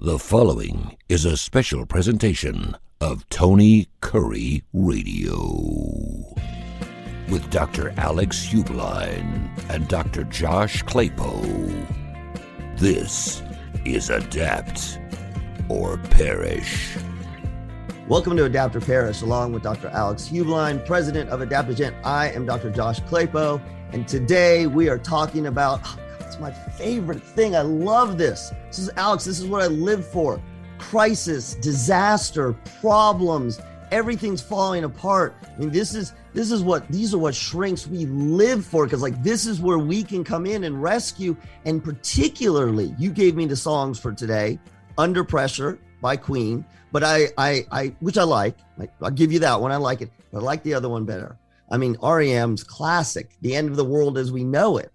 The following is a special presentation of Tony Kurre Radio with Dr. Alex Heublein and Dr. Josh Klapow. This is Adapt or Perish. Welcome to Adapt or Perish, along with Dr. Alex Heublein, president of Adaptigent. I am Dr. Josh Klapow, and today we are talking about, it's my favorite thing. I love this. This is Alex. This is what I live for. Crisis, disaster, problems, everything's falling apart. I mean, these are what shrinks we live for, because this is where we can come in and rescue. And particularly, you gave me the songs for today, Under Pressure by Queen, but which I like. I'll give you that one. I like it, but I like the other one better. I mean, REM's classic, The End of the World as We Know It.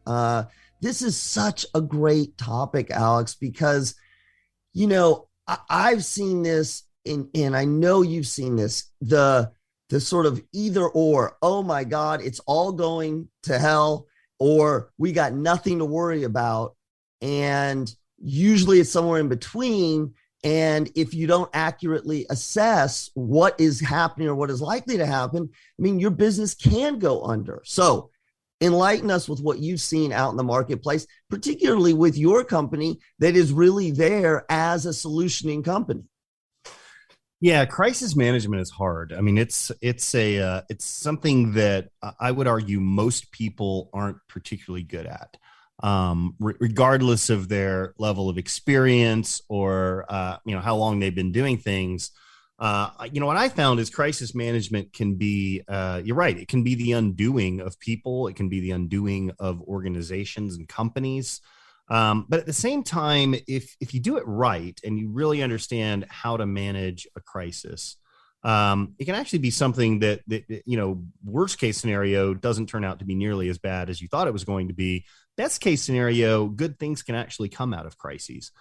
This is such a great topic, Alex, because, I've seen this and I know you've seen this, the sort of either or, oh my God, it's all going to hell, or we got nothing to worry about. And usually it's somewhere in between. And if you don't accurately assess what is happening or what is likely to happen, I mean, your business can go under. So enlighten us with what you've seen out in the marketplace, particularly with your company that is really there as a solutioning company. Yeah, crisis management is hard. I mean, it's something that I would argue most people aren't particularly good at, regardless of their level of experience or how long they've been doing things. What I found is crisis management can be, you're right, it can be the undoing of people. It can be the undoing of organizations and companies. But at the same time, if you do it right and you really understand how to manage a crisis, it can actually be something that worst case scenario doesn't turn out to be nearly as bad as you thought it was going to be. Best case scenario, good things can actually come out of crises.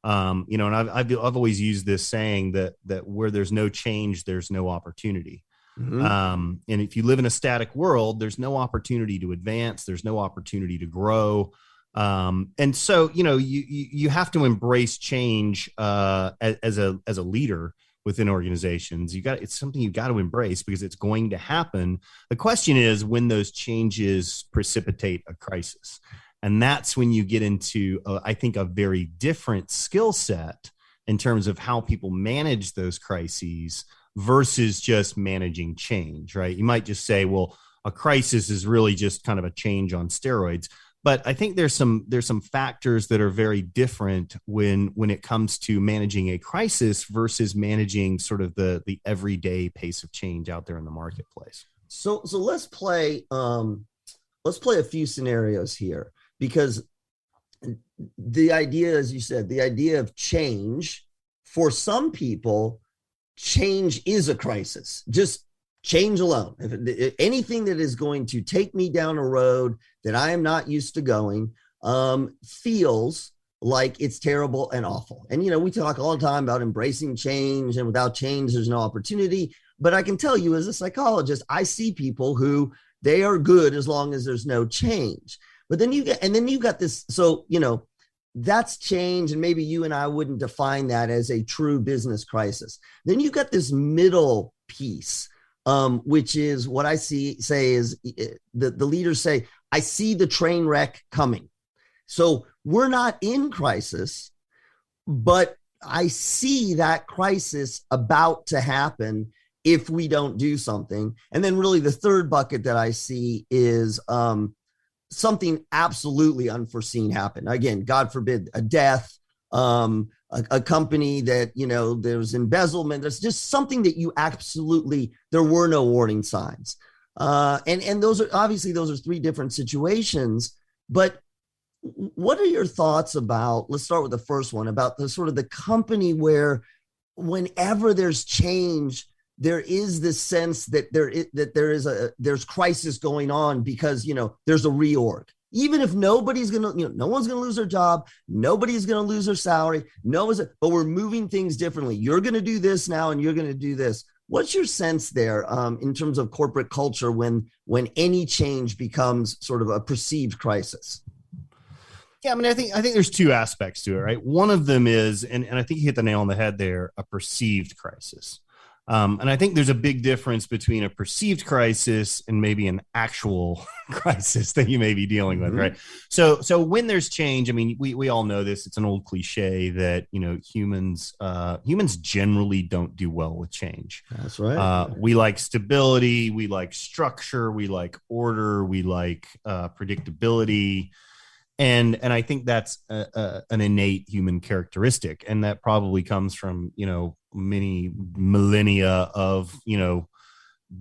And I've always used this saying that where there's no change, there's no opportunity. Mm-hmm. And if you live in a static world, there's no opportunity to advance. There's no opportunity to grow. And so, you have to embrace change as a leader within organizations. It's something you got to embrace because it's going to happen. The question is when those changes precipitate a crisis. And that's when you get into, I think, a very different skill set in terms of how people manage those crises versus just managing change, right? You might just say, well, a crisis is really just kind of a change on steroids. But I think there's some factors that are very different when it comes to managing a crisis versus managing sort of the everyday pace of change out there in the marketplace. So let's play a few scenarios here, because the idea, as you said, the idea of change, for some people, change is a crisis. Just change alone. If anything that is going to take me down a road that I am not used to going, feels like it's terrible and awful. And, we talk all the time about embracing change, and without change, there's no opportunity. But I can tell you, as a psychologist, I see people who they are good as long as there's no change. But then you got this. So, that's change. And maybe you and I wouldn't define that as a true business crisis. Then you got this middle piece, which is what I say is the leaders say, I see the train wreck coming. So we're not in crisis, but I see that crisis about to happen if we don't do something. And then really the third bucket that I see is something absolutely unforeseen happen. Again, God forbid, a death, a company that, there's embezzlement. There's just something that you there were no warning signs. And those are three different situations. But what are your thoughts about, let's start with the first one, about the sort of the company where whenever there's change, there is this sense that there's crisis going on because, there's a reorg. Even if nobody's going to, no one's going to lose their job. Nobody's going to lose their salary. But we're moving things differently. You're going to do this now and you're going to do this. What's your sense there in terms of corporate culture when any change becomes sort of a perceived crisis? Yeah, I mean, I think there's two aspects to it, right? One of them is, and I think you hit the nail on the head there, a perceived crisis. And I think there's a big difference between a perceived crisis and maybe an actual crisis that you may be dealing with, right? So when there's change, I mean, we all know this. It's an old cliche that, you know, humans generally don't do well with change. That's right. We like stability, we like structure, we like order, we like predictability. And I think that's an innate human characteristic, and that probably comes from, you know, many millennia of, you know,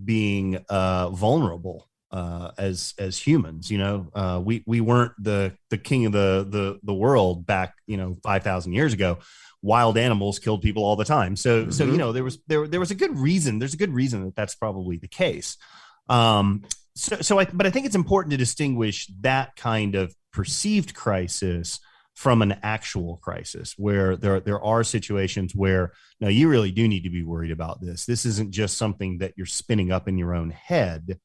being vulnerable as humans. You know, we weren't the king of the world back, you know, 5,000 years ago. Wild animals killed people all the time. So you know, there was a good reason. There's a good reason that that's probably the case. But I think it's important to distinguish that kind of perceived crisis from an actual crisis, where there are situations where, now, you really do need to be worried about this. This isn't just something that you're spinning up in your own head.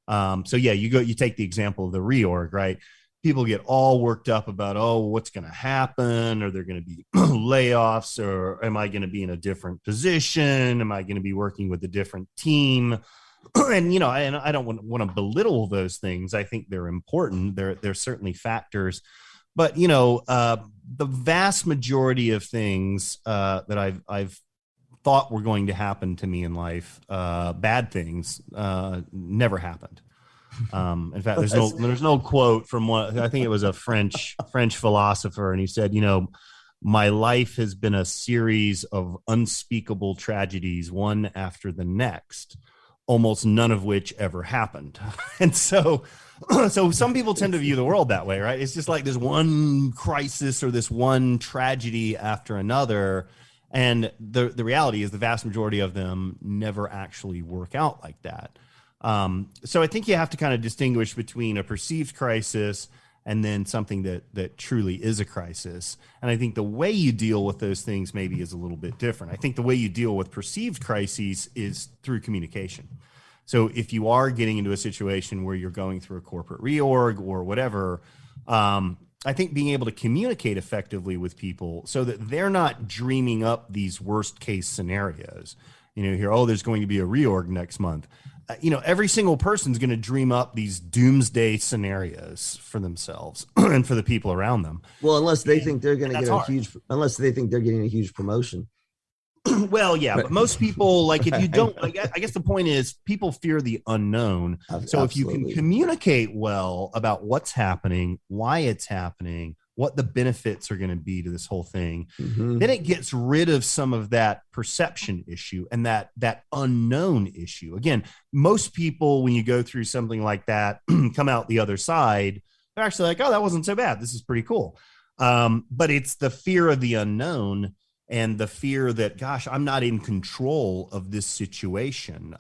So yeah, you take the example of the reorg, right? People get all worked up about, oh, what's going to happen? Are there going to be layoffs, or am I going to be in a different position? Am I going to be working with a different team? And, you know, and I don't want to belittle those things. I think they're important. They're certainly factors. But, you know, the vast majority of things that I've thought were going to happen to me in life, bad things, never happened. In fact, there's an old quote from one, I think it was a French philosopher, and he said, you know, my life has been a series of unspeakable tragedies, one after the next, almost none of which ever happened. And so some people tend to view the world that way, right? It's just like this one crisis or this one tragedy after another. And the reality is the vast majority of them never actually work out like that. So I think you have to kind of distinguish between a perceived crisis and then something that truly is a crisis. And I think the way you deal with those things maybe is a little bit different. I think the way you deal with perceived crises is through communication. So if you are getting into a situation where you're going through a corporate reorg or whatever, I think being able to communicate effectively with people so that they're not dreaming up these worst case scenarios. You know, here, oh, there's going to be a reorg next month. You know, every single person's going to dream up these doomsday scenarios for themselves and for the people around them. Well, unless they think they're going to get unless they think they're getting a huge promotion. Well, yeah, but most people, like, if you don't, like, I guess the point is people fear the unknown. So if you can communicate well about what's happening, why it's happening, what the benefits are going to be to this whole thing, then it gets rid of some of that perception issue and that unknown issue. Again, most people, when you go through something like that, come out the other side, they're actually like, oh, that wasn't so bad. This is pretty cool. But it's the fear of the unknown and the fear that, gosh, I'm not in control of this situation.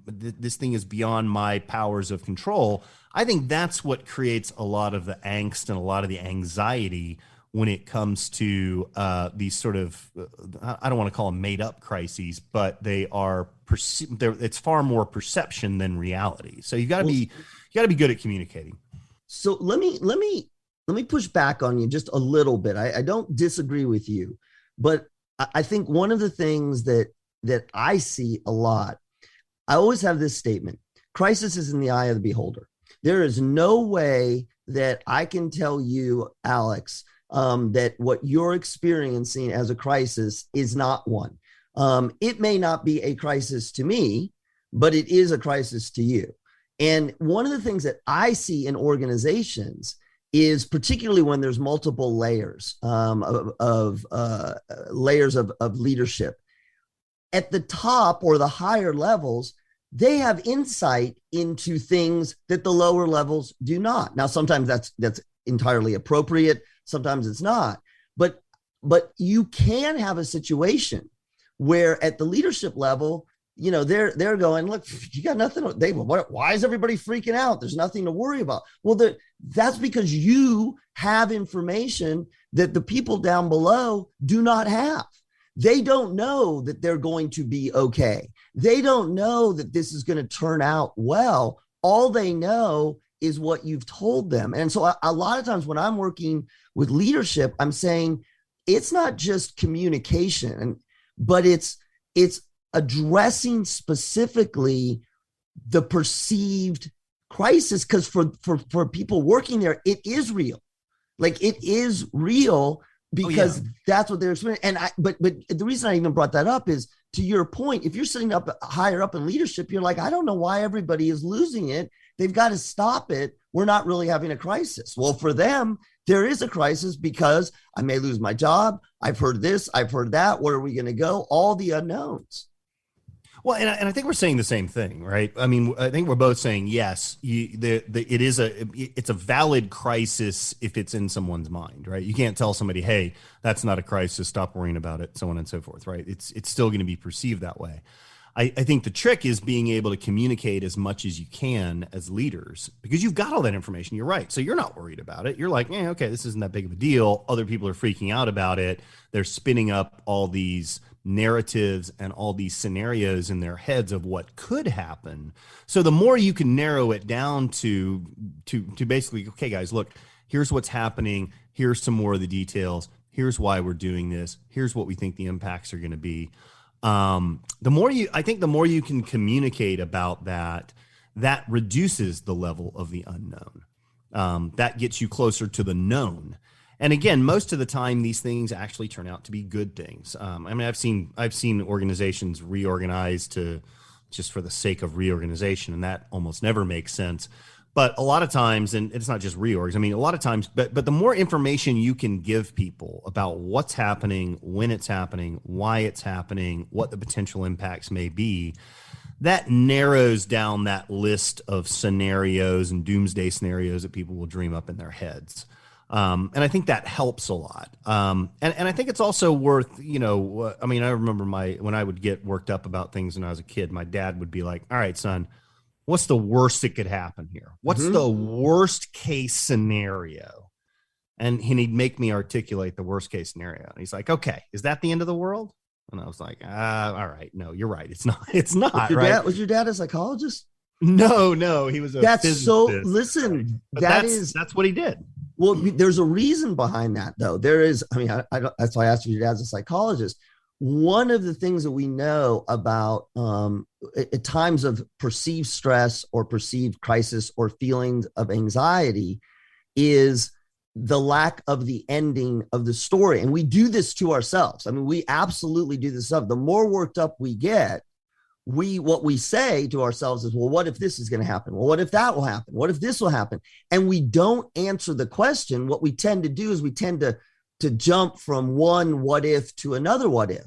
This thing is beyond my powers of control. I think that's what creates a lot of the angst and a lot of the anxiety when it comes to these sort of, I don't want to call them made up crises, but they are, it's far more perception than reality. So you got to be good at communicating. So let me push back on you just a little bit. I don't disagree with you. But I think one of the things that I see a lot, I always have this statement: crisis is in the eye of the beholder. There is no way that I can tell you, Alex, that what you're experiencing as a crisis is not one. It may not be a crisis to me, but it is a crisis to you. And one of the things that I see in organizations is, particularly when there's multiple layers of leadership at the top or the higher levels, they have insight into things that the lower levels do not. Now, sometimes that's entirely appropriate. Sometimes it's not. But you can have a situation where at the leadership level, you know, they're going, look, you got nothing. Why is everybody freaking out? There's nothing to worry about. Well, that's because you have information that the people down below do not have. They don't know that they're going to be okay. They don't know that this is going to turn out well. All they know is what you've told them. And so a lot of times when I'm working with leadership, I'm saying it's not just communication, but it's addressing specifically the perceived crisis. Because for people working there, it is real. Like, it is real, because that's what they're experiencing. And but the reason I even brought that up is, to your point, if you're sitting up higher up in leadership, you're like, I don't know why everybody is losing it. They've got to stop it. We're not really having a crisis. Well, for them, there is a crisis, because I may lose my job. I've heard this, I've heard that. Where are we going to go? All the unknowns. Well, and I think we're saying the same thing, right? I mean, I think we're both saying, yes, it's a valid crisis if it's in someone's mind, right? You can't tell somebody, hey, that's not a crisis, stop worrying about it, so on and so forth, right? It's still going to be perceived that way. I think the trick is being able to communicate as much as you can as leaders, because you've got all that information. You're right. So you're not worried about it. You're like, okay, this isn't that big of a deal. Other people are freaking out about it. They're spinning up all these narratives and all these scenarios in their heads of what could happen. So the more you can narrow it down to basically, okay, guys, look, here's what's happening. Here's some more of the details. Here's why we're doing this. Here's what we think the impacts are going to be. The more you can communicate about that reduces the level of the unknown. That gets you closer to the known. And again, most of the time, these things actually turn out to be good things. I mean, I've seen organizations reorganize to just for the sake of reorganization, and that almost never makes sense. But a lot of times, and it's not just reorgs, I mean, a lot of times, but the more information you can give people about what's happening, when it's happening, why it's happening, what the potential impacts may be, that narrows down that list of scenarios and doomsday scenarios that people will dream up in their heads. And I think that helps a lot. And I think it's also worth, I mean, I remember when I would get worked up about things when I was a kid, my dad would be like, all right, son, what's the worst that could happen here? What's the worst case scenario? And he'd make me articulate the worst case scenario. And he's like, okay, is that the end of the world? And I was like, all right, no, you're right. It's not, Was your dad a psychologist? No, he was a physicist. Listen, but that's what he did. Well, there's a reason behind that, though. There is, I mean, that's why I asked you your dad's a psychologist. One of the things that we know about at times of perceived stress or perceived crisis or feelings of anxiety is the lack of the ending of the story. And we do this to ourselves. I mean, we absolutely do this stuff. The more worked up we get, what we say to ourselves is, well, what if this is going to happen? Well, what if that will happen? What if this will happen? And we don't answer the question. What we tend to do is we tend to jump from one what if to another what if.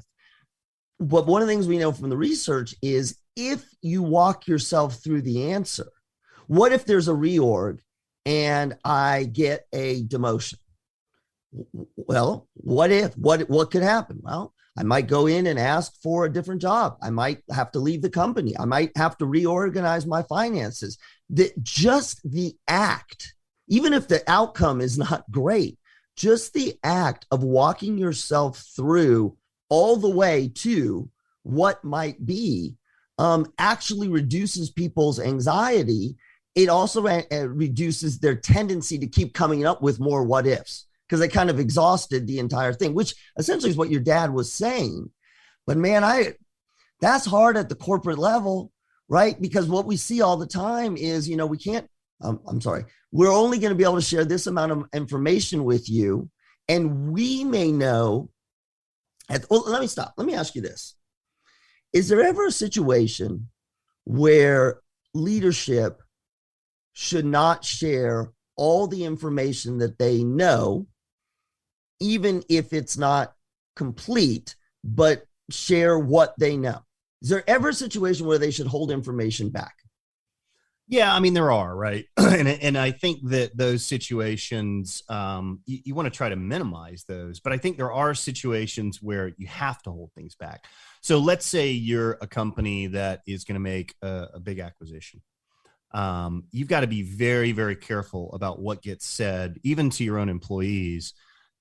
But one of the things we know from the research is, if you walk yourself through the answer, what if there's a reorg and I get a demotion? Well, what could happen? Well, I might go in and ask for a different job. I might have to leave the company. I might have to reorganize my finances. Just the act, even if the outcome is not great, just the act of walking yourself through all the way to what might be actually reduces people's anxiety. It also reduces their tendency to keep coming up with more what ifs, because they kind of exhausted the entire thing, which essentially is what your dad was saying. But man, that's hard at the corporate level, right? Because what we see all the time is, we can't, we're only going to be able to share this amount of information with you. And we may know, let me stop. Let me ask you this. Is there ever a situation where leadership should not share all the information that they know, even if it's not complete, but share what they know? Is there ever a situation where they should hold information back? Yeah, I mean, there are, right? and I think that those situations, you want to try to minimize those, but I think there are situations where you have to hold things back. So let's say you're a company that is going to make a big acquisition. You've got to be very, very careful about what gets said, even to your own employees,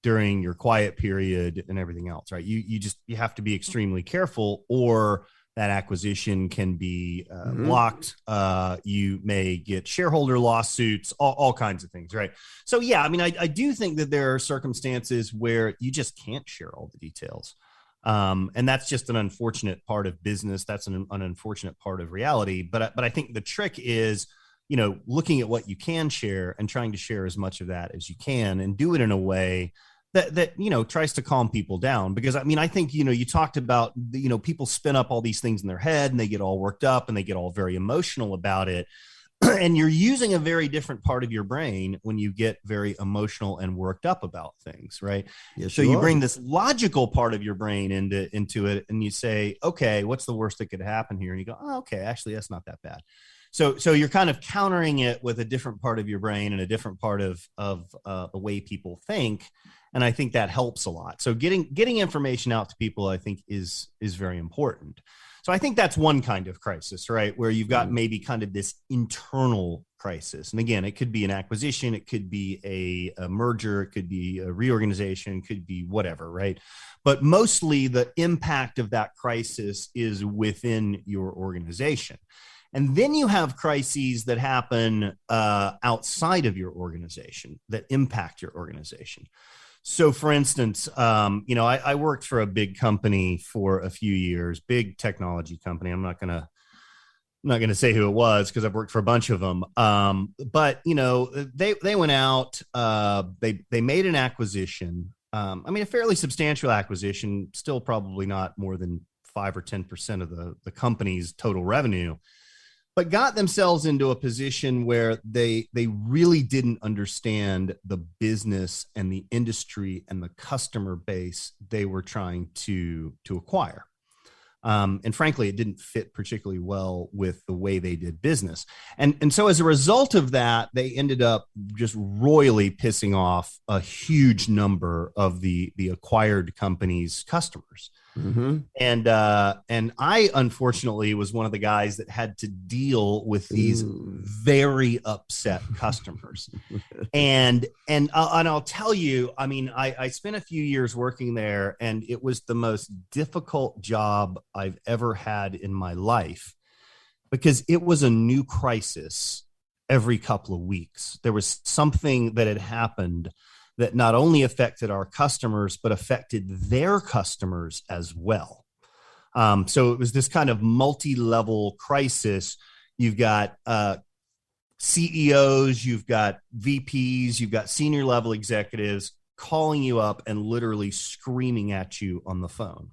during your quiet period and everything else, right? You have to be extremely careful, or that acquisition can be blocked. You may get shareholder lawsuits, all kinds of things, right? So yeah, I mean, I do think that there are circumstances where you just can't share all the details. And that's just an unfortunate part of business. That's an unfortunate part of reality. But I think the trick is, looking at what you can share and trying to share as much of that as you can, and do it in a way that tries to calm people down. Because I mean, I think, you talked about, people spin up all these things in their head and they get all worked up and they get all very emotional about it. And you're using a very different part of your brain when you get very emotional and worked up about things, right? Yes, so you bring this logical part of your brain into it, and you say, okay, what's the worst that could happen here? And you go, oh, okay, actually, that's not that bad. So you're kind of countering it with a different part of your brain and a different part of the way people think. And I think that helps a lot. So getting information out to people, I think, is very important. So I think that's one kind of crisis, right? Where you've got maybe kind of this internal crisis. And again, it could be an acquisition, it could be a merger, it could be a reorganization, it could be whatever, right? But mostly the impact of that crisis is within your organization. And then you have crises that happen outside of your organization that impact your organization. So for instance, I worked for a big company for a few years, big technology company. I'm not going to say who it was because I've worked for a bunch of them. But they went out, they made an acquisition. A fairly substantial acquisition, still probably not more than 5 or 10% of the company's total revenue, but got themselves into a position where they really didn't understand the business and the industry and the customer base they were trying to acquire. And frankly, it didn't fit particularly well with the way they did business. And so as a result of that, they ended up just royally pissing off a huge number of the acquired company's customers. Mm-hmm. And I, unfortunately, was one of the guys that had to deal with these very upset customers. and I'll tell you, I mean, I spent a few years working there, and it was the most difficult job I've ever had in my life, because it was a new crisis every couple of weeks. There was something that had happened that not only affected our customers, but affected their customers as well. So it was this kind of multi-level crisis. You've got CEOs, you've got VPs, you've got senior level executives calling you up and literally screaming at you on the phone.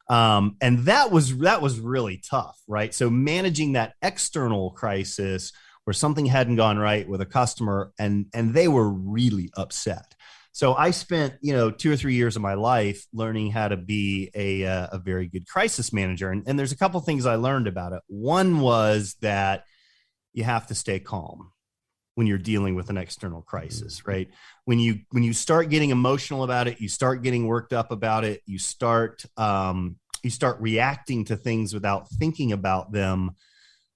And that was really tough, right? So managing that external crisis where something hadn't gone right with a customer, and they were really upset. So I spent, 2 or 3 years of my life learning how to be a very good crisis manager. And there's a couple of things I learned about it. One was that you have to stay calm when you're dealing with an external crisis, right? When you start getting emotional about it, you start getting worked up about it, you start reacting to things without thinking about them.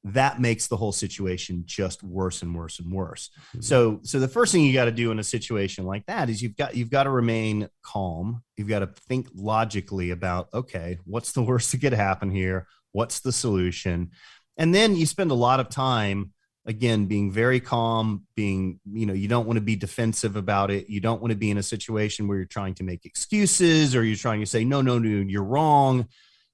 That makes the whole situation just worse and worse and worse. Mm-hmm. So the first thing you got to do in a situation like that is you've got to remain calm. You've got to think logically about, okay, what's the worst that could happen here? What's the solution? And then you spend a lot of time, again, being very calm, you don't want to be defensive about it. You don't want to be in a situation where you're trying to make excuses or you're trying to say, no, you're wrong.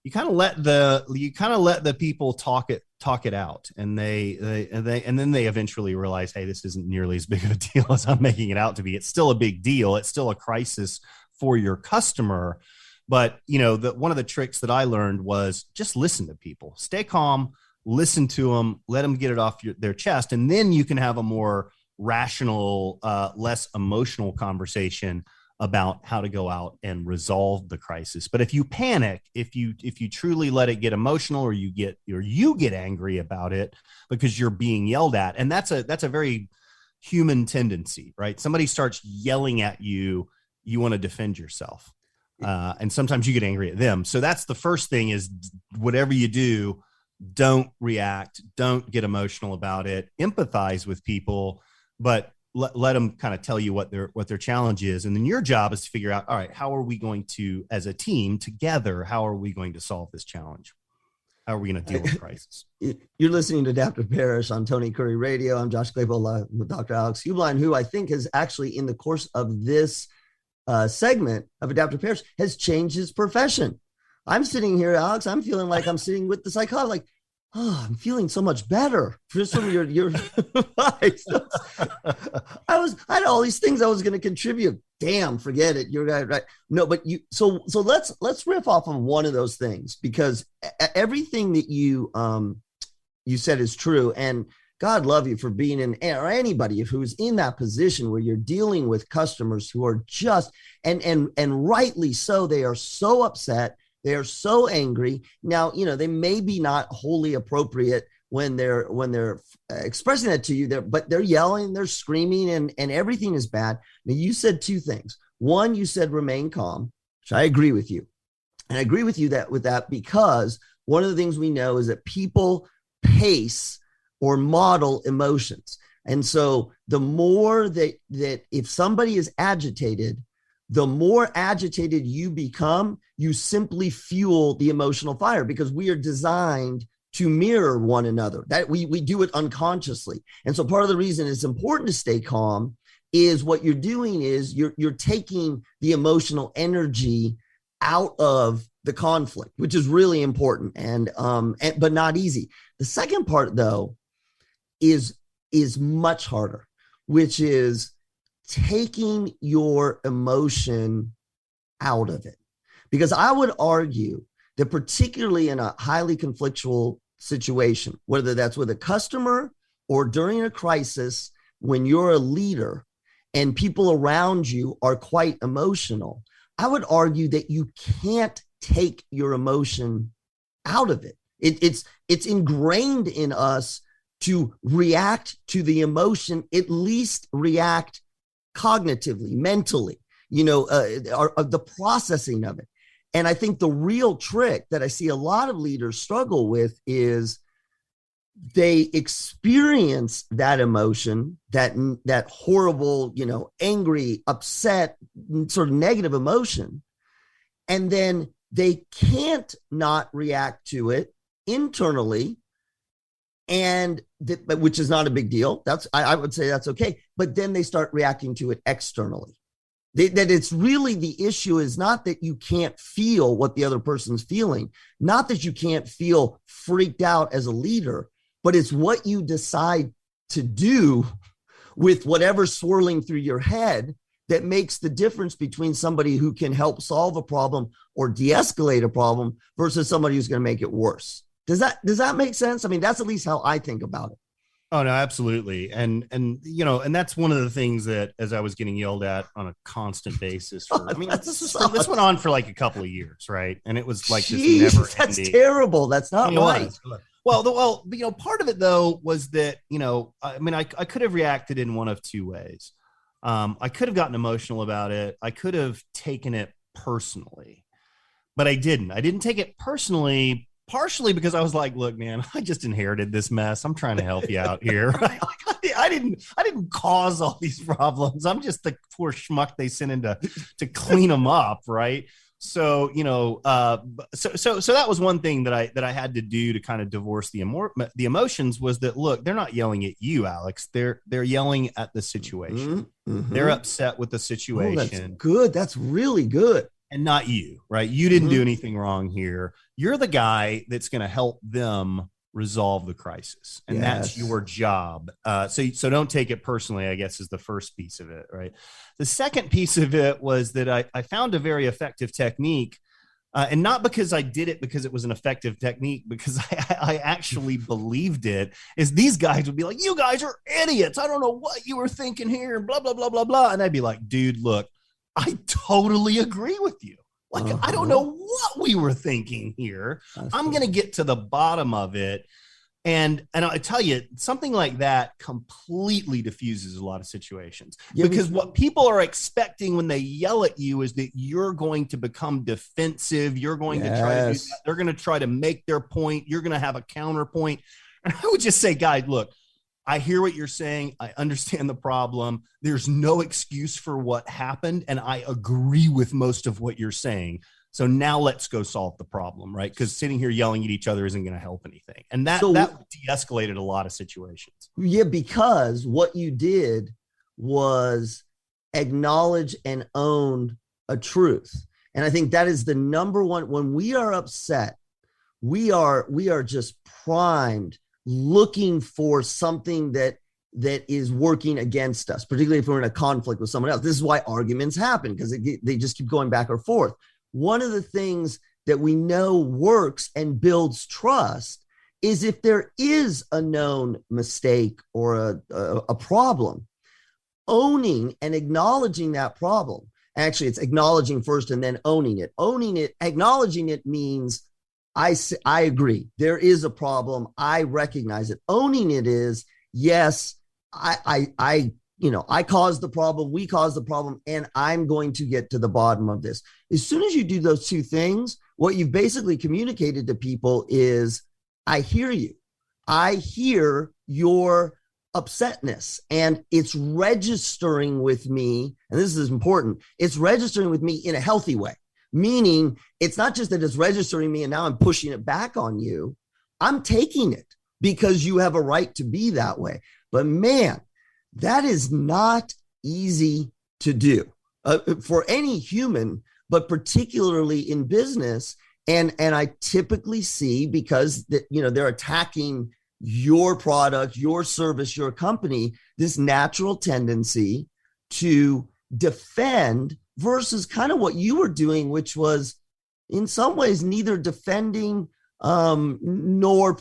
You kind of let the people talk it out, and then they eventually realize, hey, this isn't nearly as big of a deal as I'm making it out to be. It's still a big deal. It's still a crisis for your customer. But one of the tricks that I learned was just listen to people, stay calm, listen to them, let them get it off their chest, and then you can have a more rational, less emotional conversation about how to go out and resolve the crisis. But if you panic, if you truly let it get emotional, or you get angry about it because you're being yelled at, and that's a very human tendency, right? Somebody starts yelling at you, you want to defend yourself. And sometimes you get angry at them. So that's the first thing, is whatever you do, don't react, don't get emotional about it, empathize with people, but let them kind of tell you what their challenge is. And then your job is to figure out, all right, how are we going to, as a team together, how are we going to solve this challenge? How are we going to deal with crisis? You're listening to Adaptive Parish on Tony Curry Radio. I'm Josh Klapow with Dr. Alex Heublein, who I think has actually, in the course of this segment of Adaptive Parish, has changed his profession. I'm sitting here, Alex, I'm feeling like I'm sitting with the psychologist, like, oh, I'm feeling so much better just from your advice. I had all these things I was going to contribute. Damn, forget it. You're right. No, but so let's riff off of one of those things, because everything that you said is true. And God love you for being in, or anybody who's in that position where you're dealing with customers who are just, and rightly so, they are so upset. They are so angry. Now, they may be not wholly appropriate when they're expressing that to you, but they're yelling, they're screaming, and everything is bad. Now, you said two things. One, you said remain calm, which I agree with you. And I agree with you with that because one of the things we know is that people pace or model emotions. And so the more that if somebody is agitated, the more agitated you become, you simply fuel the emotional fire, because we are designed to mirror one another. That we do it unconsciously. And so part of the reason it's important to stay calm is what you're doing is you're taking the emotional energy out of the conflict, which is really important and but not easy. The second part, though, is much harder, which is taking your emotion out of it. Because I would argue that particularly in a highly conflictual situation, whether that's with a customer or during a crisis, when you're a leader and people around you are quite emotional, I would argue that you can't take your emotion out of it. It's ingrained in us to react to the emotion, at least react cognitively, mentally, the processing of it. And I think the real trick that I see a lot of leaders struggle with is they experience that emotion, that horrible, angry, upset, sort of negative emotion. And then they can't not react to it internally, which is not a big deal. I would say that's okay. But then they start reacting to it externally. That it's really, the issue is not that you can't feel what the other person's feeling, not that you can't feel freaked out as a leader, but it's what you decide to do with whatever's swirling through your head that makes the difference between somebody who can help solve a problem or de-escalate a problem versus somebody who's going to make it worse. Does that make sense? I mean, that's at least how I think about it. Oh, no, absolutely. And that's one of the things that, as I was getting yelled at on a constant basis, this went on for like a couple of years, right? And it was like, Jeez, this never that's ending. Terrible. That's not right. Well, part of it though was that, I could have reacted in one of two ways. I could have gotten emotional about it. I could have taken it personally, but I didn't. I didn't take it personally. Partially because I was like, look, man, I just inherited this mess. I'm trying to help you out here. I didn't cause all these problems. I'm just the poor schmuck they sent in to clean them up. Right. So, so that was one thing that I had to do to kind of divorce the emotions, was that, look, they're not yelling at you, Alex. They're yelling at the situation. Mm-hmm. They're upset with the situation. Oh, that's good. That's really good. And not you, right? You didn't do anything wrong here. You're the guy that's going to help them resolve the crisis. And that's your job. So don't take it personally, I guess, is the first piece of it, right? The second piece of it was that I found a very effective technique, and not because I did it because it was an effective technique, because I actually believed it, is these guys would be like, you guys are idiots. I don't know what you were thinking here, blah, blah, blah, blah, blah. And I'd be like, dude, look, I totally agree with you. Like, I don't know what we were thinking here. I'm going to get to the bottom of it. And I tell you, something like that completely diffuses a lot of situations, because what people are expecting when they yell at you is that you're going to become defensive. You're going to try to do that. They're going to try to make their point. You're going to have a counterpoint. And I would just say, guys, look, I hear what you're saying. I understand the problem. There's no excuse for what happened. And I agree with most of what you're saying. So now let's go solve the problem, right? Because sitting here yelling at each other isn't going to help anything. And that de-escalated a lot of situations. Yeah, because what you did was acknowledge and own a truth. And I think that is the number one. When we are upset, we are just primed, looking for something that is working against us, particularly if we're in a conflict with someone else. This is why arguments happen, because they just keep going back and forth. One of the things that we know works and builds trust is if there is a known mistake or a problem, owning and acknowledging that problem. Actually, it's acknowledging first and then owning it. Owning it, acknowledging it means I agree. There is a problem. I recognize it. Owning it is, yes, I caused the problem. We caused the problem, and I'm going to get to the bottom of this. As soon as you do those two things, what you've basically communicated to people is, I hear you. I hear your upsetness, and it's registering with me. And this is important. It's registering with me in a healthy way. Meaning it's not just that it's registering me and now I'm pushing it back on you. I'm taking it because you have a right to be that way. But man, that is not easy to do for any human, but particularly in business. And I typically see, because they're attacking your product, your service, your company, this natural tendency to defend versus kind of what you were doing, which was in some ways neither defending nor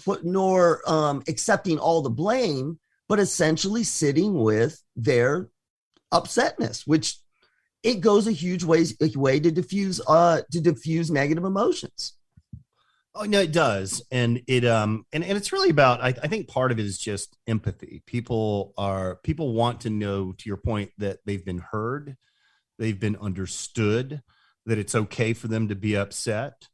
accepting all the blame, but essentially sitting with their upsetness, which it goes a huge way to diffuse negative emotions. Oh no, it does, and it's really about. I think part of it is just empathy. People want to know, to your point, that they've been heard, they've been understood, that it's okay for them to be upset.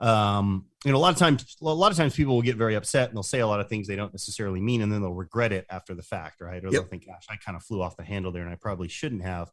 A lot of times people will get very upset and they'll say a lot of things they don't necessarily mean, and then they'll regret it after the fact, right? Or they'll think, "Gosh, I kind of flew off the handle there, and I probably shouldn't have."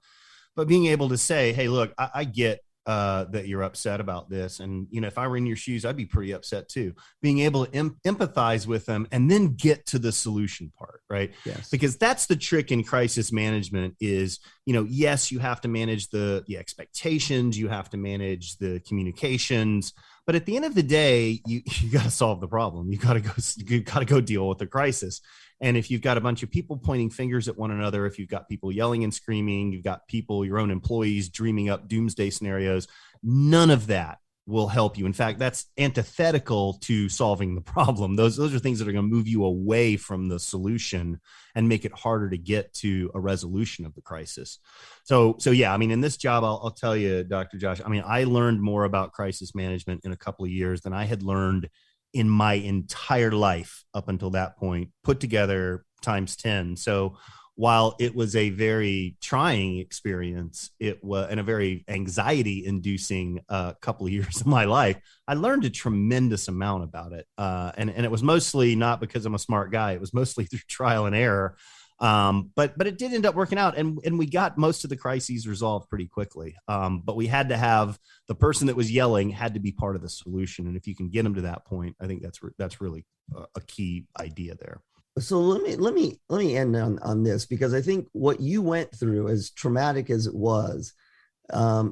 But being able to say, "Hey, look, I get that you're upset about this. And, if I were in your shoes, I'd be pretty upset too." Being able to empathize with them and then get to the solution part, right? Yes. Because that's the trick in crisis management is, yes, you have to manage the expectations, you have to manage the communications, but at the end of the day, you got to solve the problem. You got to go deal with the crisis. And if you've got a bunch of people pointing fingers at one another, if you've got people yelling and screaming, you've got people, your own employees, dreaming up doomsday scenarios, none of that will help you. In fact, that's antithetical to solving the problem. Those are things that are going to move you away from the solution and make it harder to get to a resolution of the crisis. So yeah, in this job, I'll tell you, Dr. Josh, I learned more about crisis management in a couple of years than I had learned in my entire life up until that point, put together times 10. So while it was a very trying experience, it was, and a very anxiety inducing couple of years of my life, I learned a tremendous amount about it. And it was mostly not because I'm a smart guy. It was mostly through trial and error. But it did end up working out, and we got most of the crises resolved pretty quickly. But we had to have the person that was yelling had to be part of the solution. And if you can get them to that point, I think that's really a key idea there. So let me end on this, because I think what you went through, as traumatic as it was,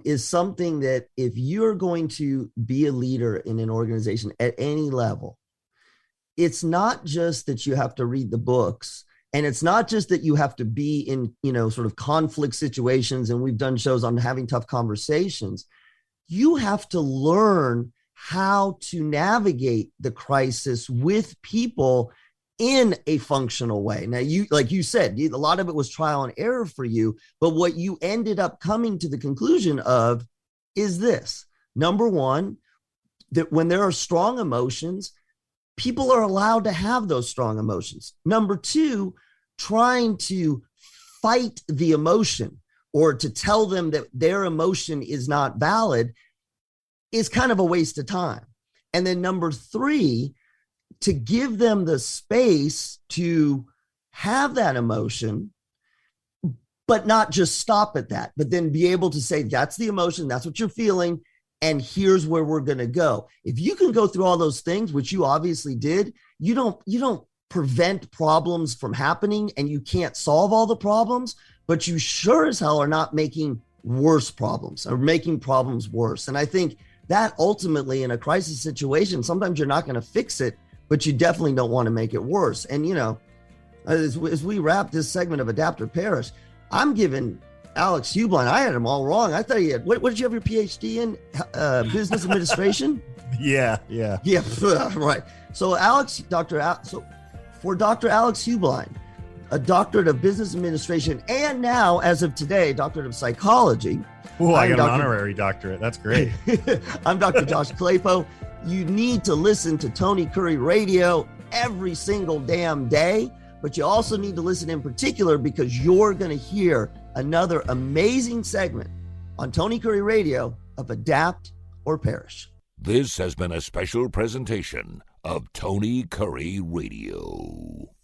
is something that if you're going to be a leader in an organization at any level, it's not just that you have to read the books. And it's not just that you have to be in, sort of conflict situations. And we've done shows on having tough conversations. You have to learn how to navigate the crisis with people in a functional way. Now, like you said, a lot of it was trial and error for you. But what you ended up coming to the conclusion of is this: number one, that when there are strong emotions, people are allowed to have those strong emotions. Number two, trying to fight the emotion or to tell them that their emotion is not valid is kind of a waste of time. And then number three, to give them the space to have that emotion, but not just stop at that, but then be able to say, that's the emotion, that's what you're feeling. and here's where we're going to go. If you can go through all those things, which you obviously did, you don't prevent problems from happening, and you can't solve all the problems, but you sure as hell are not making worse problems or making problems worse. And I think that ultimately in a crisis situation, sometimes you're not going to fix it, but you definitely don't want to make it worse. And, you know, as we wrap this segment of Adapt or Perish, I'm giving Alex Heublein, I had him all wrong. I thought he had, what did you have your PhD in? Business administration? Yeah. Right. So for Dr. Alex Heublein, a doctorate of business administration, and now, as of today, doctorate of psychology. Oh, I got an honorary doctorate. That's great. I'm Dr. Josh Klapow. You need to listen to Tony Kurre Radio every single damn day, but you also need to listen in particular because you're going to hear another amazing segment on Tony Kurre Radio of Adapt or Perish. This has been a special presentation of Tony Kurre Radio.